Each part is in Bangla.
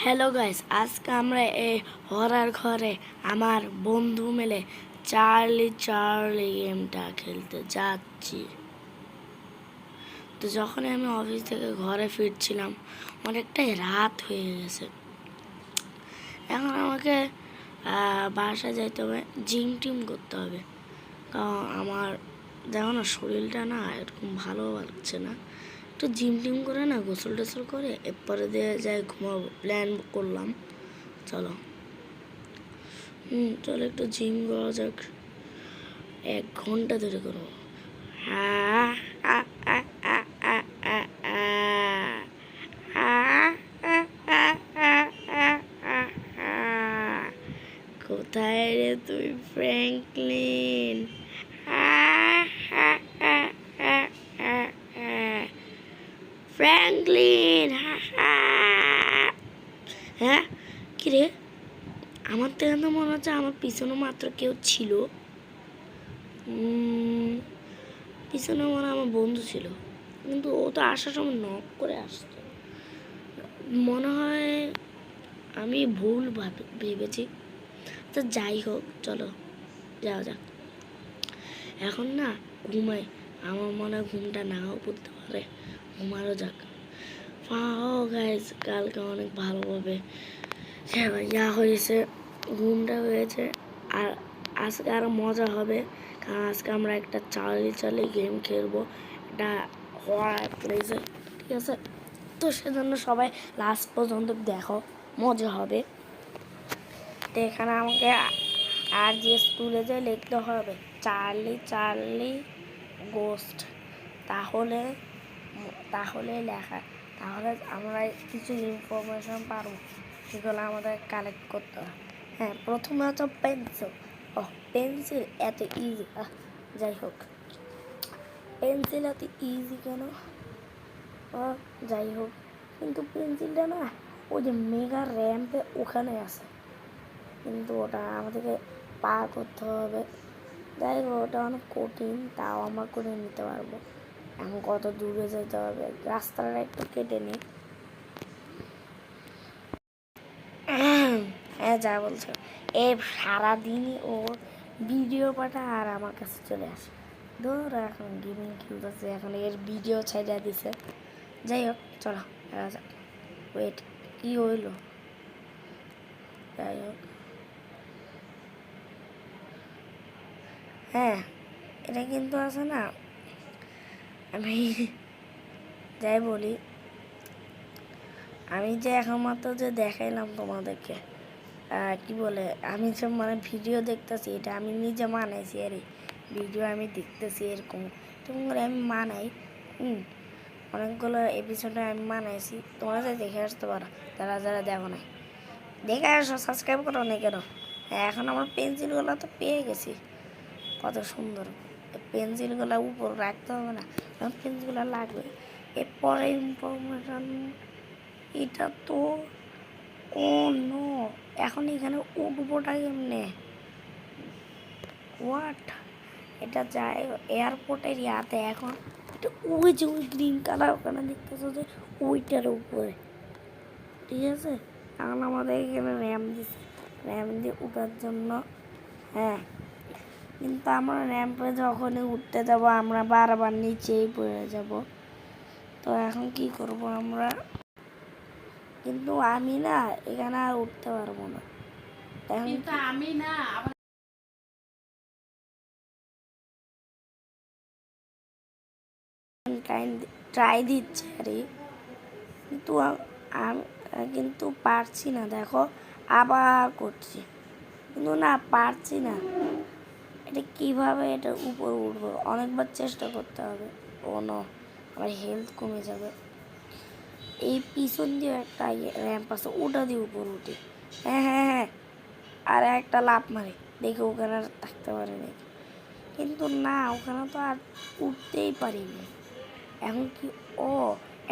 হ্যালো গাইস, আজকে আমরা এই হরার ঘরে আমার বন্ধু মিলে চার্লি চার্লি গেমটা খেলতে যাচ্ছি। তো যখনই আমি অফিস থেকে ঘরে ফিরছিলাম অনেকটাই রাত হয়ে গেছে। এখন আমাকে বাসায় যাইতে হবে, জিম টিম করতে হবে। কারণ আমার দেখো না, শরীরটা না এরকম ভালো লাগছে না। একটু জিম টিম করে না, গোসল টোসল করে এরপরে দিয়ে যাই ঘুমাবো, প্ল্যান করলাম। চলো চলো একটু জিম করা যাক, 1 ঘন্টা ধরে করবো। কোথায় রে তুই ফ্র্যাঙ্কলিন? ফ্র্যাঙ্কলিন, হ্যাঁ কি রে? আমার তো এখন মনে হচ্ছে আমার পিছনে মাত্র কেউ ছিল। পিছনে মনে আমার বন্ধু ছিল, কিন্তু ও তো আসার সময় নক করে আসতো। মনে হয় আমি ভুল ভেবেছি। তো যাই হোক, চলো যাওয়া যাক। এখন না ঘুমাই, আমার মনে হয় ঘুমটা নাও পড়তে পারে, ঘুমারও যাক। গাইজ, কালকে অনেক ভালোভাবে ইয়া হয়েছে, ঘুমটা হয়েছে। আর আজকে আরও মজা হবে, কারণ আজকে আমরা একটা চার্লি চার্লি গেম খেলবো, এটা হরার প্লেসে, ঠিক আছে? তো সেজন্য সবাই লাস্ট পর্যন্ত দেখো, মজা হবে। তো এখানে আমাকে আর যে স্কুলে যে লিখতে হবে চার্লি চার্লি গোস্ট, তাহলে লেখা, তাহলে আমরা কিছু ইনফরমেশন পারবো, সেগুলো আমাদের কালেক্ট করতে হবে। হ্যাঁ, প্রথমে হচ্ছে পেন্সিল। পেন্সিল এত ইজি, যাই হোক, পেন্সিল এত ইজি কেন? যাই হোক, কিন্তু পেন্সিলটা না ওই যে মেগা র্যাম্পে ওখানে আছে, কিন্তু ওটা আমাদেরকে পার করতে হবে। যাই হোক, ওটা অনেক কঠিন, তাও আমরা করে নিতে পারবো। এখন কত দূরে যেতে হবে, রাস্তাটা একটু কেটে নিই। হ্যাঁ, যা বলছো, এই সারাদিনই ও ভিডিও পাঠায় আর আমার কাছে চলে আসে। ধর, এখন গেমিং খেলতেছে, এখন এর ভিডিও ছাইড়া দিছে। যাই হোক, চলো ওয়েট, কি হইলো? যাই হোক, হ্যাঁ, এটা কিন্তু আছে না, আমি যাই বলি, আমি যে এখন মাত্র যে দেখাইলাম তোমাদেরকে, কি বলে, আমি যে মানে ভিডিও দেখতেছি, এটা আমি নিজে মানাইছি। আরে ভিডিও আমি দেখতেছি এরকম করে আমি মানাই। অনেকগুলো এপিসোডে আমি মানাইছি, তোমরা যে দেখে আসতে পারো, যারা যারা দেখো না, দেখে আসো, সাবস্ক্রাইব করো না কেন? এখন আমার পেন্সিলগুলো তো পেয়ে গেছি, কত সুন্দর। পেন্সিলগুলো উপর রাখতে হবে না, পেন্সিলগুলো লাগবে। এরপরে ইনফরমেশন, এটা তো নো, এখন এখানে উঠবোটা কেমনে? হোয়াট? এটা যায় এয়ারপোর্টের ইয়াতে। এখন এটা ওই যে ওই গ্রিন কালার ওখানে দেখতেছো যে ওইটার উপরে, ঠিক আছে? এখন আমাদের এখানে র্যাম্প দিচ্ছে, র্যাম্প দিয়ে উঠার জন্য। হ্যাঁ, কিন্তু আমরা র্যাম্পে যখনই উঠতে যাব আমরা বারবার নিচেই পড়ে যাব। তো এখন কি করব আমরা? কিন্তু আমি না এখানে আর উঠতে পারবো না, কিন্তু আমি না ট্রাই দিচ্ছি আরে, কিন্তু আমি কিন্তু পারছি না। দেখো, আবার করছি, কিন্তু না পারছি না। এটা কিভাবে এটা উপর উঠবো? অনেকবার চেষ্টা করতে হবে। ও নো, আমার হেলথ কমে যাবে। এই পিছন দিয়ে একটা র্যাম্প আছে, ওটা দিয়ে উপর উঠি। হ্যাঁ হ্যাঁ হ্যাঁ, আর একটা লাফ মারি, দেখি ওখানে আর থাকতে পারে নাকি। কিন্তু না, ওখানে তো আর উঠতেই পারিনি। এখন কি, ও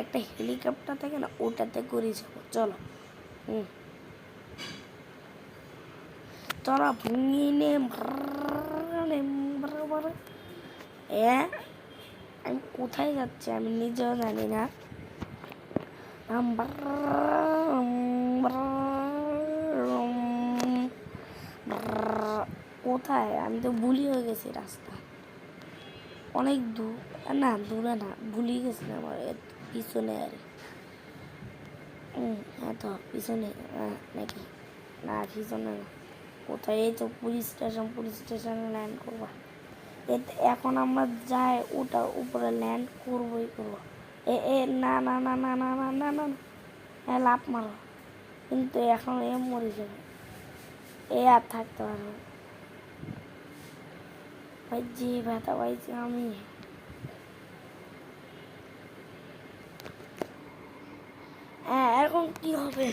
একটা হেলিকপ্টার থাকে না, ওটাতে করে যাবো। চলো চলো ভুঙিনে, আমি কোথায় যাচ্ছি আমি নিজেও জানি না। কোথায়? আমি তো ভুলি হয়ে গেছি রাস্তা। অনেক দূর, না দূরে না, ভুলি গেছি আমার পিছনে আর হ্যাঁ তো পিছনে নাকি, না পিছনে না, কোথায়? এই তো পুলিশ স্টেশন, পুলিশ স্টেশনে ল্যান্ড করবো। এখন আমরা যাই ওটা উপরে ল্যান্ড করবোই করবো। এ এ না না না না না না না না, হ্যাঁ লাফ মারো, কিন্তু এখন এ মরে যাবে, এ আর থাকতে পারবো ভাই, যে ব্যথা পাইছি আমি। হ্যাঁ এখন কি হবে?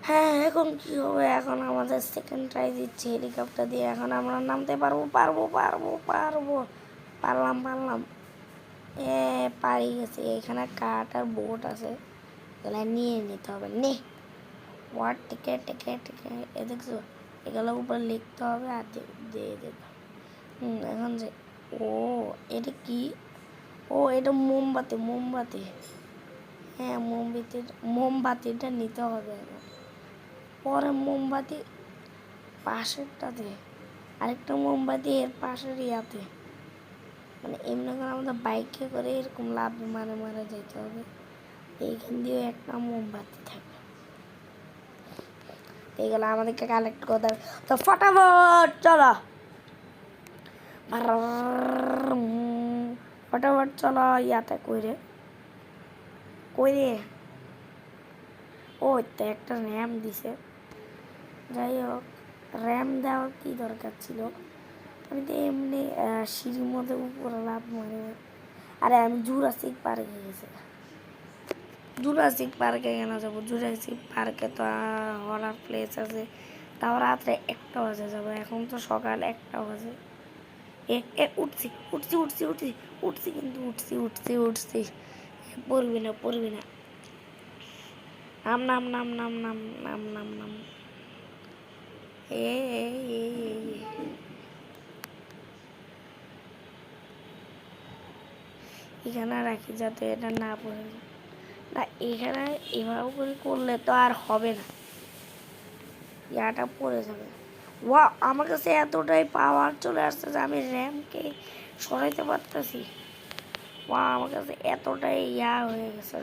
হ্যাঁ এখন কি হবে? এখন আমাদের সেকেন্ড ট্রাই দিচ্ছে হেলিকপ্টার দিয়ে, এখন আমরা নামতে পারবো পারবো পারবো পারবো, পারলাম পারলাম, এ পারি গেছে। এখানে কাঠ আর বোট আছে, এগুলো নিয়ে নিতে হবে। নে ওয়াট টিকেট টিকেট টিকেট, এ দেখছো এগুলোর উপর লিখতে হবে আর দিয়ে দিতে। এখন যে, ও এটা কি? ও এটা মোমবাতি, মোমবাতি, হ্যাঁ মোমবাতিটা নিতে হবে এখন। পরে মোমবাতি পাশেরটাতে, আরেকটা মোমবাতি এর পাশের ইয়াতে, মানে এমনি করে আমাদের বাইকে করে এরকম লাভ মারে মারে যেতে হবে। এইখান দিয়েও একটা মোমবাতি থাকবে, এইগুলো আমাদেরকে কালেক্ট করতে হবে। তো ফটাফট চলো, ফটাফট চলো ইয়াতে কইরে কইরে। ওই তো একটা র্যাম দিছে, যাই হোক র্যাম দেওয়ার কি দরকার ছিল? আমি তো এমনি সিঁড়ির মধ্যে উপরে লাভ মারি। আরে আমি জুরাসিক পার্কে গেছি, জুরাসিক পার্কে কেন যাবো? জুরাসিক পার্কে তো হরার প্লেস আছে, তাও রাত্রে 1টা বাজে যাবো, এখন তো সকাল 1টা বাজে। এ এ উঠছি উঠছি উঠছি উঠছি উঠছি, কিন্তু উঠছি উঠছি উঠছি, পড়বি না পড়বি না, নাম নাম নাম নাম নাম নাম নাম নাম, এ এখানে রাখি যাতে এটা না পড়ে না। এখানে এভাবে করে করলে তো আর হবে না, ইয়াটা পড়ে যাবে। ওয়া আমার কাছে এতটাই পাওয়ার চলে আসছে যে আমি র্যামকে সরাইতে পারতেছি। ওয়া আমার কাছে এতটাই হয়ে গেছে,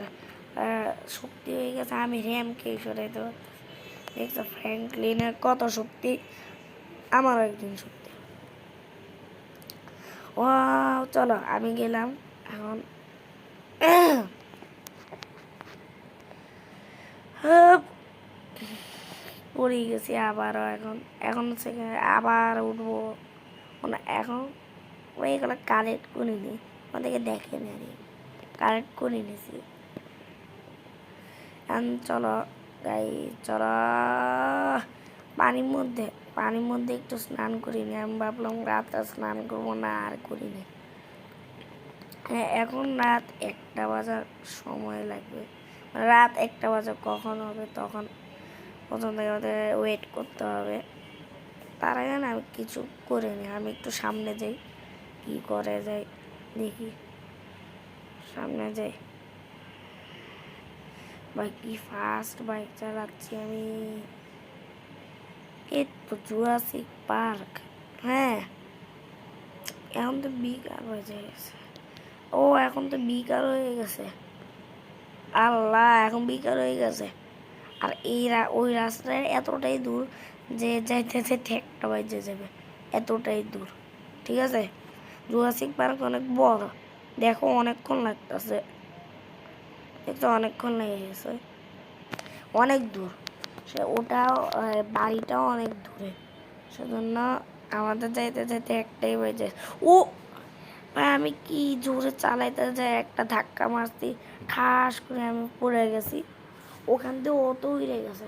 শক্তি হয়ে গেছে, আমি র্যামকে সরাইতে পারতেছি। দেখছো ফ্র্যাঙ্কলিনের কত শক্তি, আমারও একদিন শক্তি। ও চলো আমি গেলাম এখন। পড়ে গেছি আবারও, এখন এখন আবার উঠবো না। এখন ওইগুলো কালেক্ট করে নি, আমাদেরকে দেখে নি, কালেক্ট করে নিছি। এখন চলো গাই, চলো পানির মধ্যে একটু স্নান করিনি। আমি ভাবলাম রাতে স্নান করবো না, আর করিনি। হ্যাঁ এখন রাত 1টা বাজার সময় লাগবে, রাত 1টা বাজার কখন হবে তখন প্রথম থেকে আমাদের ওয়েট করতে হবে। তার আগে না আমি কিছু করিনি, আমি একটু সামনে যাই, কি করে যাই দেখি, সামনে যাই। ভাই কি ফাস্ট বাইক চালাচ্ছি আমি। এই তো জুরাসিক পার্ক, হ্যাঁ এখন তো বিকাল হয়ে গেছে। ও এখন তো বিকাল হয়ে গেছে, আল্লাহ এখন বিকাল হয়ে গেছে। আর ওই রাস্তায় এতটাই দূর যে যাইতে যাইতে 1টা বাজে যাবে, এতটাই দূর। ঠিক আছে, জুরাসিক পার্ক অনেক বড়, দেখো অনেকক্ষণ লাগতেছে, দেখছো অনেকক্ষণ লেগে গেছে, অনেক দূর। ওটাও বাড়িটাও অনেক দূরে, সেজন্য আমাদের যাইতে যাইতে 1টাই বাজে। ও ভাই আমি কি জোরে চালাইতে যাই, একটা ধাক্কা মারছি, ঠাস করে আমি পড়ে গেছি, ওখান থেকে ও তো উড়ে গেছে।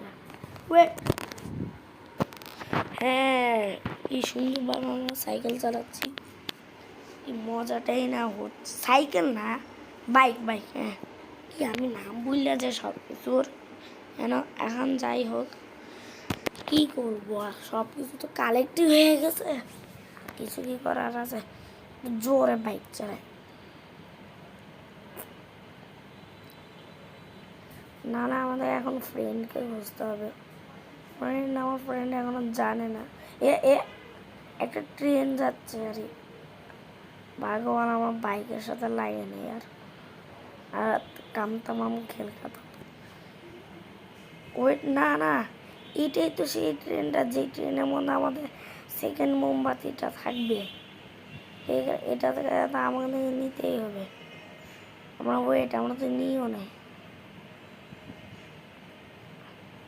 হ্যাঁ কি সুন্দরভাবে আমরা সাইকেল চালাচ্ছি, কি মজাটাই না হচ্ছে। সাইকেল না, বাইক বাইক, হ্যাঁ কি আমি নাম ভুললে যে সব কিছুর। এখন যাই হোক কি করবো, আর সব কিছু তো কালেক্টিভ হয়ে গেছে, কিছু কি করার আছে, জোরে বাইক চালায়। না না আমাদের এখন ফ্রেন্ডকে খুঁজতে হবে, আমার ফ্রেন্ড এখনো জানে না। এ এ একটা ট্রেন যাচ্ছে আরে ভগবান আমার বাইকের সাথে লাগে না আর আর কাম তামাম খেল খাতো ওয়েট না না এটাই তো সেই ট্রেনটা যে ট্রেনের মধ্যে আমাদের সেকেন্ড মোমবাতিটা থাকবে এটা থেকে আমাদের নিতেই হবে আমরা ওয়েট আমরা তো নিও নাই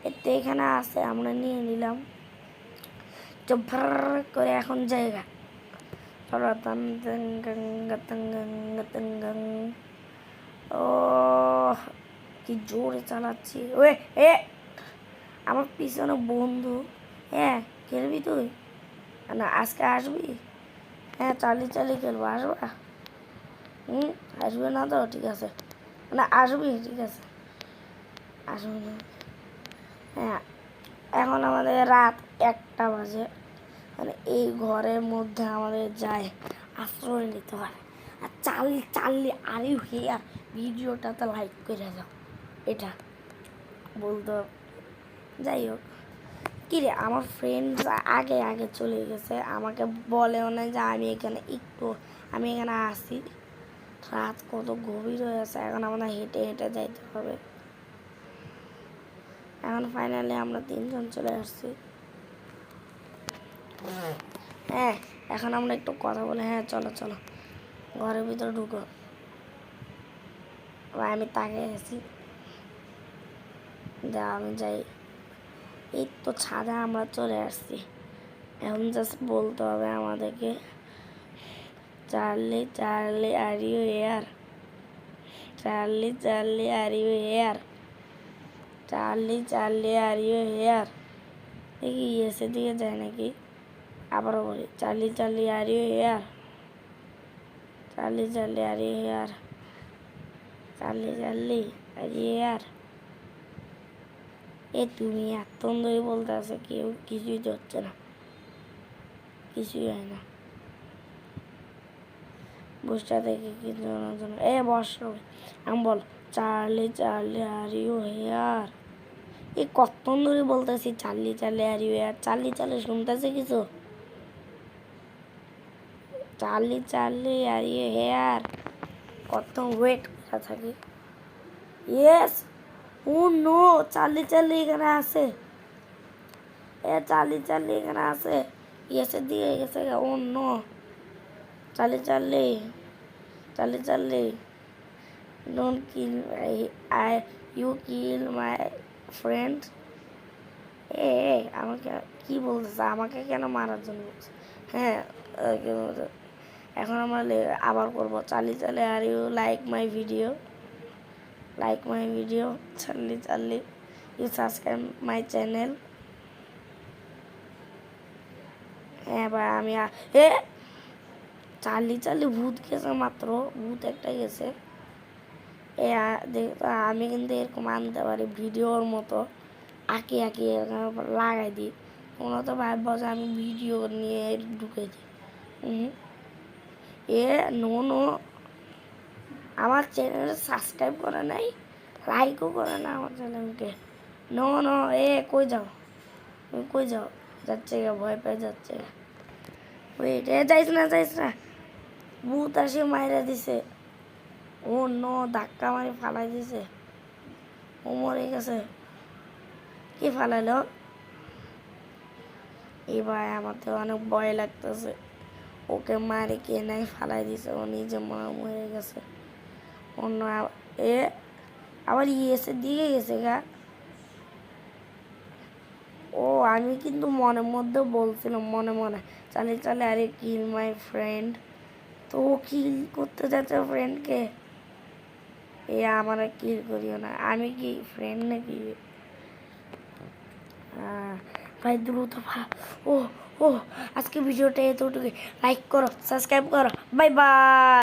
এতে এখানে আছে আমরা নিয়ে নিলাম তো ভর করে এখন জায়গা চলো ও কি জোরে চালাচ্ছি ওয়ে এ আমার পিছনে বন্ধু হ্যাঁ খেলবি তুই না আজকে আসবি হ্যাঁ চালিয়ে খেলবো আসবা আসবে না তো ঠিক আছে না আসবি ঠিক আছে আসবি না হ্যাঁ এখন আমাদের রাত 1টা বাজে মানে এই ঘরের মধ্যে আমাদের যায় আশ্রয় নিতে হয় আর চাললি আরে হিয়ার ভিডিওটাতে লাইক করে দাও এটা বলতে যাই হোক কিরে আমার ফ্রেন্ডস আগে আগে চলে গেছে আমাকে বলেও না যে আমি এখানে আসি রাত কত গভীর হয়ে আছে এখন আমাদের হেঁটে হেঁটে যাইতে হবে এখন ফাইনালি আমরা 3জন চলে আসছি হ্যাঁ এখন আমরা একটু কথা বলে হ্যাঁ চলো চলো ঘরের ভিতরে ঢুকো আমি তাকে আছি যা আমি যাই এই তো ছাদে আমরা চলে আসছি এখন জাস্ট বলতে হবে আমাদেরকে Charlie are you here Charlie are you here Charlie are you here দেখি এসে দিকে যায় নাকি আবারও বলি Charlie are you here Charlie are you here Charlie are you here এ তুমি এতক্ষণ ধরে বলতে আছো কেউ কিছুই তো হচ্ছে না কিছুই হয় না বুঝটা দেখে কি জন্য এ বস আমি বল চার্লি আর ইউ হেয়ার এ কতক্ষণ ধরে বলতেছি Charlie are you here Charlie শুনতেছে কিছু চার্লি আর ইউ হেয়ার কত ওয়েট করা থাকি ইয়েস ও নো চার্লি এখানে আছে এ চার্লি এখানে আছে ইয়েসের দিকে গেছে ও no Charlie don't kill you kill my friend এ আমাকে কি বলতেছে আমাকে কেন মারার জন্য বলছে হ্যাঁ এখন আমরা আবার করবো Charlie are you like my video Charlie you subscribe my channel হ্যাঁ ভাই আমি চার্লি ভূত গেছে মাত্র ভূত একটা গেছে আমি কিন্তু এরকম আনতে পারি ভিডিওর মতো আঁকি লাগাই দিই ওরা তো ভাববো যে আমি ভিডিও নিয়ে ঢুকে দিই নো আমার চ্যানেল সাবস্ক্রাইব করে নাই লাইকও করে না আমার চ্যানেলকে নো কই যাও যাচ্ছে ভয় পেয়ে যাচ্ছে ওয়েট যাইস না ভূত আসে মাইরা দিছে ও নো ধাক্কা মারি ফালাই দিছে ও মরে গেছে কি ফালাইলো এবার আমার তো অনেক ভয় লাগতেছে ওকে মারি কে নাই ফালাই দিছে ও নিজে মরে গেছে অন্য আবার ইয়েসে দিয়ে গেছে গা ও আমি কিন্তু মনের মধ্যে বলছিলাম মনে চালে আরে কিল মাই ফ্রেন্ড তো ও কিল করতে যাচ্ছে ফ্রেন্ডকে আমার কিল করিও না আমি কি ফ্রেন্ড নাকি ভাই দ্রুত ও আজকে ভিডিওটা এতটুকু লাইক করো সাবস্ক্রাইব করো বাই বাই